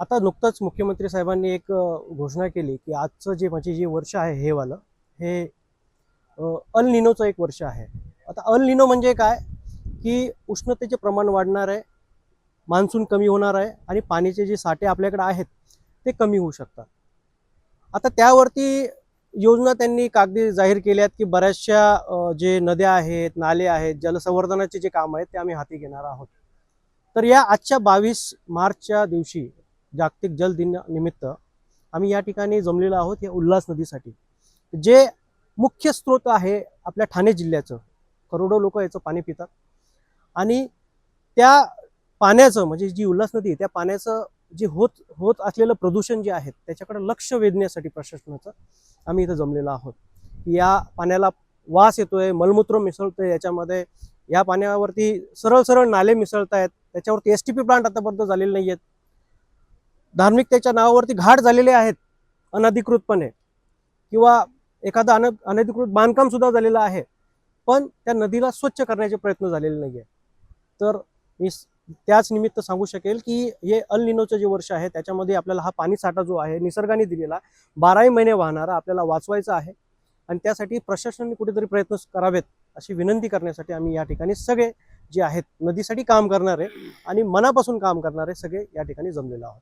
आता नुकतंच मुख्यमंत्री साहेबांनी एक घोषणा केली की आजचं जे वर्ष आहे हे वालं हे अल निनोचं एक वर्ष आहे. आता अल निनो म्हणजे काय की उष्णतेचे प्रमाण वाढणार आहे, मान्सून कमी होणार आहे आणि पाण्याचे जे साठे आपल्याकडे आहेत ते कमी होऊ शकतात. आता त्यावरती योजना त्यांनी कागदी जाहीर केल्यात की बऱ्याचशा जे नद्या आहेत, नाले आहेत, जलसंवर्धनाचे जे काम आहेत ते आम्ही हाती घेणार आहोत. तर या आजच्या 22 मार्चच्या दिवशी जागतिक जल दिनानिमित्त आम्ही या ठिकाणी जमलेलो आहोत या उल्हास नदीसाठी, जे मुख्य स्रोत आहे आपल्या ठाणे जिल्ह्याचं. करोडो लोक याचं पाणी पितात आणि त्या पाण्याचं म्हणजे जी उल्हास नदी आहे त्या पाण्याचं जे होत होत असलेलं प्रदूषण जे आहे त्याच्याकडे लक्ष वेधण्यासाठी प्रशासनाचं आम्ही इथं जमलेलो आहोत. या पाण्याला वास येतोय, मलमूत्र मिसळतोय याच्यामध्ये, या पाण्यावरती सरळ सरळ नाले मिसळत आहेत, त्याच्यावरती एसटीपी प्लांट आतापर्यंत झालेले नाही आहेत, धार्मिकतेच्या नावावरती घाट झालेले आहेत अनधिकृतपणे, किंवा एखादं अनधिकृत बांधकाम सुद्धा झालेलं आहे, पण त्या नदीला स्वच्छ करण्याचे प्रयत्न झालेले नाही आहे. तर मी त्याच निमित्त सांगू शकेल की हे अल निनोचं जे वर्ष आहे त्याच्यामध्ये आपल्याला हा पाणी साठा जो आहे निसर्गाने दिलेला 12ही महिने वाहणारा आपल्याला वाचवायचा आहे आणि त्यासाठी प्रशासनाने कुठेतरी प्रयत्न करावेत अशी विनंती करण्यासाठी आम्ही या ठिकाणी सगळे जे आहेत नदीसाठी काम करणारे आणि मनापासून काम करणारे सगळे या ठिकाणी जमलेलो आहोत.